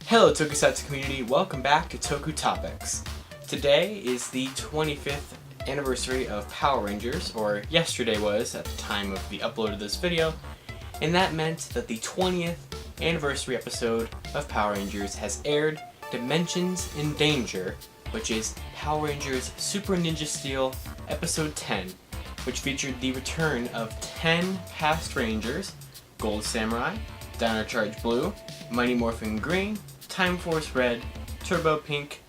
Hello Tokusatsu community, welcome back to Toku Topics. Today is the 25th anniversary of Power Rangers, or yesterday was at the time of the upload of this video, and that meant that the 20th anniversary episode of Power Rangers has aired, Dimensions in Danger, which is Power Rangers Super Ninja Steel Episode 10, which featured the return of 10 past Rangers: Gold Samurai, Dino Charge Blue, Mighty Morphin Green, Time Force Red, Turbo Pink,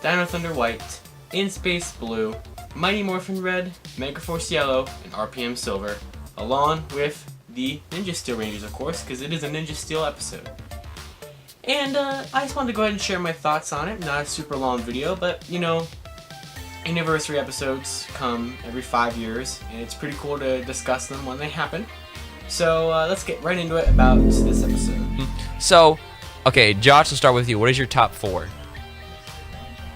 Dino Thunder White, In Space Blue, Mighty Morphin Red, Mega Force Yellow, and RPM Silver, along with the Ninja Steel Rangers, of course, because it is a Ninja Steel episode. And I just wanted to go ahead and share my thoughts on it. Not a super long video, but you know, anniversary episodes come every 5 years, and it's pretty cool to discuss them when they happen. So let's get right into it about this episode. So, okay, Josh, let's start with you. What is your top 4?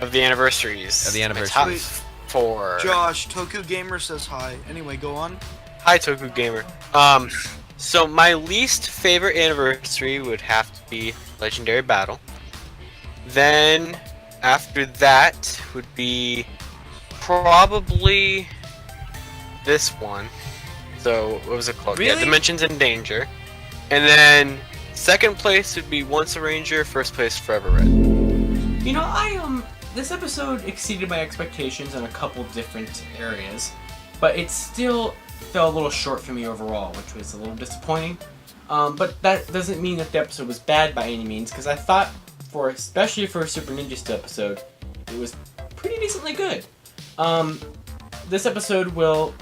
Of the anniversaries. Of the anniversary. My top 4. Josh, Toku Gamer says hi. Anyway, go on. Hi, Toku Gamer. So my least favorite anniversary would have to be Legendary Battle. Then, after that, would be probably this one. So, what was it called? Really? Yeah, Dimensions in Danger. And then, second place would be Once a Ranger, first place Forever Red. You know, this episode exceeded my expectations in a couple different areas, but it still fell a little short for me overall, which was a little disappointing. But that doesn't mean that the episode was bad by any means, because I thought, especially for a Super Ninja Steel episode, it was pretty decently good. This episode will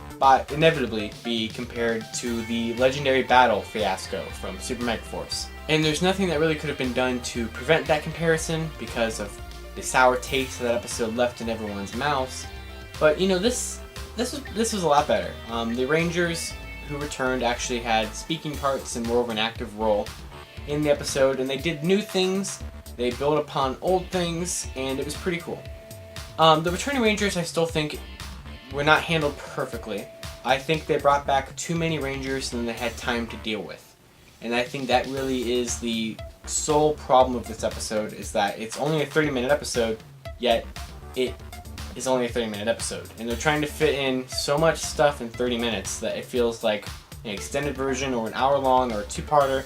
inevitably be compared to the Legendary Battle fiasco from Super Mega Force. And there's nothing that really could have been done to prevent that comparison because of the sour taste that episode left in everyone's mouths. But you know, this was a lot better. The Rangers who returned actually had speaking parts and more of an active role in the episode, and they did new things, they built upon old things, and it was pretty cool. The returning Rangers, I still think, were not handled perfectly. I think they brought back too many Rangers than they had time to deal with. And I think that really is the sole problem of this episode, is that it's only a 30-minute episode, yet it is only a 30-minute episode. And they're trying to fit in so much stuff in 30 minutes that it feels like an extended version or an hour-long or a two-parter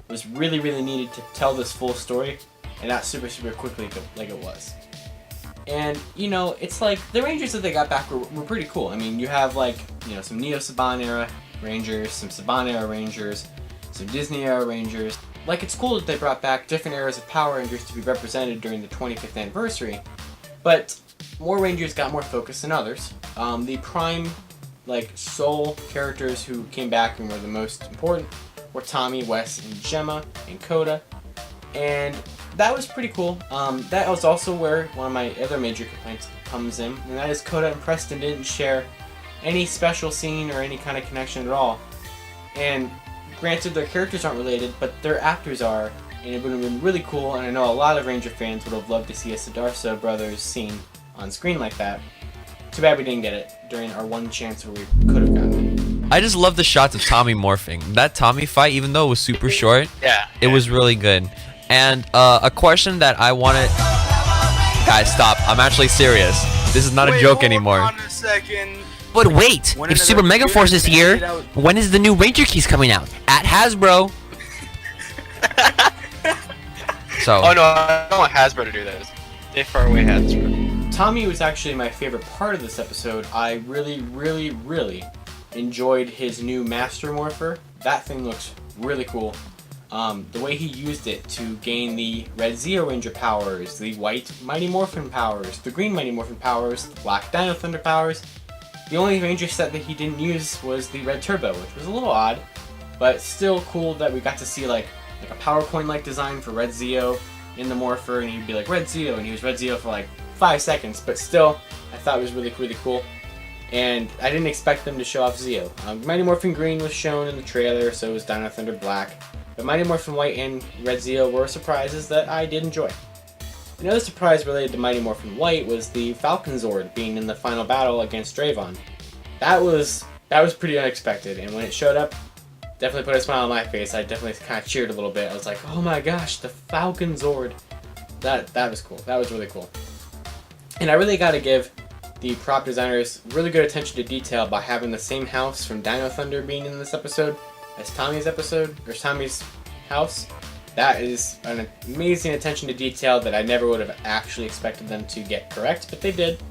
was really, really needed to tell this full story, and not super, super quickly like it was. And, you know, it's like, the Rangers that they got back were pretty cool. I mean, you have, like, you know, some Neo-Saban era Rangers, some Saban era Rangers, some Disney era Rangers. Like, it's cool that they brought back different eras of Power Rangers to be represented during the 25th anniversary, but more Rangers got more focus than others. The prime, like, sole characters who came back and were the most important were Tommy, Wes, and Gemma, and Koda, and that was pretty cool. That was also where one of my other major complaints comes in, and that is Koda and Preston didn't share any special scene or any kind of connection at all. And granted, their characters aren't related, but their actors are, and it would have been really cool, and I know a lot of Ranger fans would have loved to see a Sudarso brothers scene on screen like that. Too bad we didn't get it during our one chance where we could have gotten it. I just love the shots of Tommy morphing. That Tommy fight, even though it was super short, it was really good. And a question that I wanted... Guys, stop. I'm actually serious. This is not a joke anymore. Hold on a second. But wait, if Super Mega Force is here, when is the new Ranger keys coming out? At Hasbro. So. Oh no, I don't want Hasbro to do that. Stay far away, Hasbro. Tommy was actually my favorite part of this episode. I really, really, really enjoyed his new Master Morpher. That thing looks really cool. The way he used it to gain the Red Zeo Ranger powers, the White Mighty Morphin powers, the Green Mighty Morphin powers, the Black Dino Thunder powers. The only Ranger set that he didn't use was the Red Turbo, which was a little odd, but still cool that we got to see like a PowerPoint-like design for Red Zeo in the Morpher, and he'd be like Red Zeo, and he was Red Zeo for like 5 seconds, but still, I thought it was really, really cool. And I didn't expect them to show off Zeo. Mighty Morphin Green was shown in the trailer, so was Dino Thunder Black. But Mighty Morphin White and Red Zeo were surprises that I did enjoy. Another surprise related to Mighty Morphin White was the Falcon Zord being in the final battle against Dravon. That was pretty unexpected, and when it showed up, definitely put a smile on my face. I definitely kind of cheered a little bit. I was like, oh my gosh, the Falcon Zord. that was cool. That was really cool. And I really got to give the prop designers really good attention to detail by having the same house from Dino Thunder being in this episode as Tommy's house. That is an amazing attention to detail that I never would have actually expected them to get correct, but they did.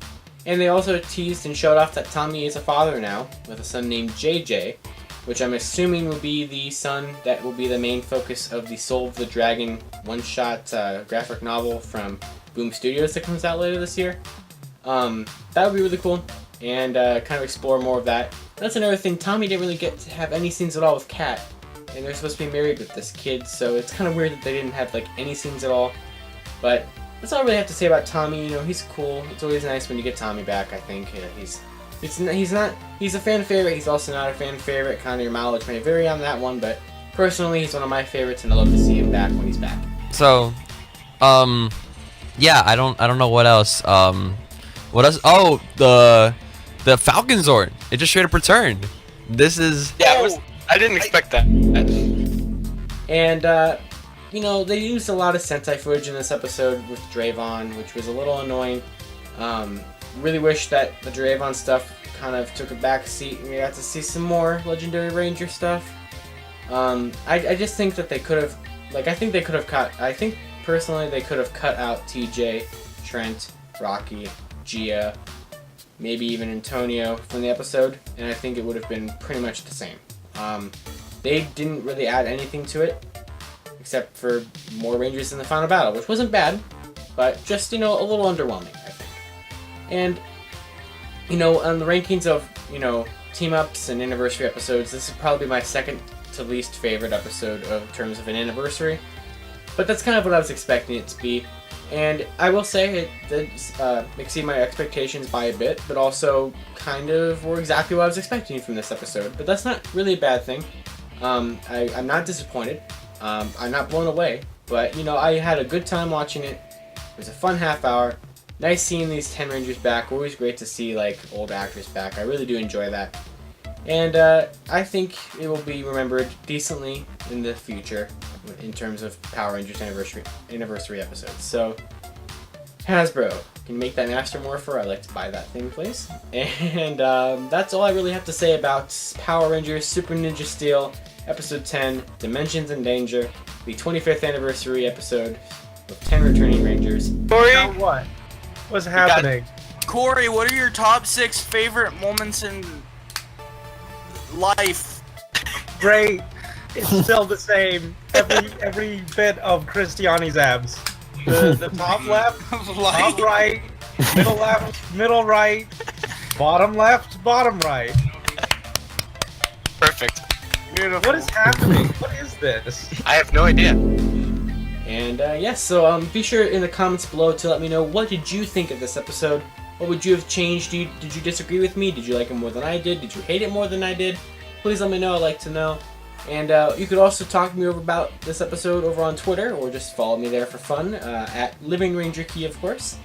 And they also teased and showed off that Tommy is a father now, with a son named JJ, which I'm assuming will be the son that will be the main focus of the Soul of the Dragon one-shot graphic novel from Boom Studios that comes out later this year. That would be really cool, and kind of explore more of that. That's another thing, Tommy didn't really get to have any scenes at all with Kat, and they're supposed to be married with this kid, so it's kind of weird that they didn't have like any scenes at all. But that's all I really have to say about Tommy. You know, he's cool. It's always nice when you get Tommy back, I think. He's a fan favorite, he's also not a fan favorite. Kind of your mileage may vary on that one, but personally he's one of my favorites, and I love to see him back when he's back. So, yeah, I don't know what else. What else? Oh, the Falcon Zord. It just straight up returned. This is I didn't expect that. And you know, they used a lot of Sentai footage in this episode with Draven, which was a little annoying. Really wish that the Draven stuff kind of took a back seat and we got to see some more Legendary Ranger stuff. I just think that they could have, I think personally they could have cut out TJ, Trent, Rocky, Gia, maybe even Antonio from the episode, and I think it would have been pretty much the same. They didn't really add anything to it, except for more Rangers in the final battle, which wasn't bad, but just, you know, a little underwhelming, I think. And, you know, on the rankings of, you know, team-ups and anniversary episodes, this is probably my second to least favorite episode in terms of an anniversary. But that's kind of what I was expecting it to be. And I will say it did exceed my expectations by a bit, but also kind of were exactly what I was expecting from this episode. But that's not really a bad thing. I'm not disappointed. I'm not blown away. But, you know, I had a good time watching it. It was a fun half hour. Nice seeing these 10 Rangers back. Always great to see, like, old actors back. I really do enjoy that. And I think it will be remembered decently in the future in terms of Power Rangers anniversary episodes. So, Hasbro, can you make that Master Morpher? I'd like to buy that thing, please. And that's all I really have to say about Power Rangers Super Ninja Steel Episode 10, Dimensions in Danger, the 25th anniversary episode with 10 returning Rangers. Corey, now what? What's happening? Corey, what are your top 6 favorite moments in life? Great. It's still the same. Every bit of Christiani's abs. The top left, top right, middle left, middle right, bottom left, bottom right. Perfect. Beautiful. What is happening? What is this? I have no idea. And yes, so be sure in the comments below to let me know, what did you think of this episode? What would you have changed? Did you disagree with me? Did you like it more than I did? Did you hate it more than I did? Please let me know. I'd like to know. And you could also talk to me about this episode over on Twitter, or just follow me there for fun, at Living Ranger Key, of course.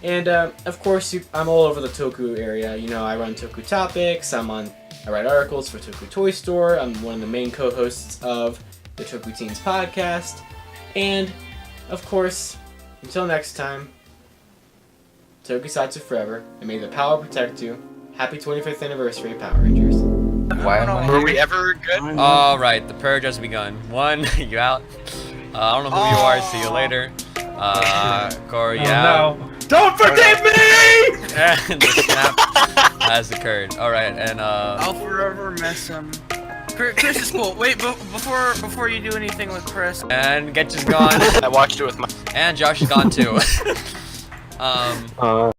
And of course, I'm all over the Toku area. You know, I run Toku Topics. I write articles for Toku Toy Store. I'm one of the main co-hosts of the Toku Teens podcast. And of course, until next time, Tokusatsu forever, and may the power protect you. Happy 25th anniversary, Power Rangers. Were we ever good? Alright, the purge has begun. 1, you out. I don't know who you are, see you later. Corey, out. No. Don't forgive me! And the snap has occurred. Alright, and I'll forever miss him. Chris is cool. Wait, before you do anything with Chris. and Getch is gone. I watched it with my. And Josh is gone too.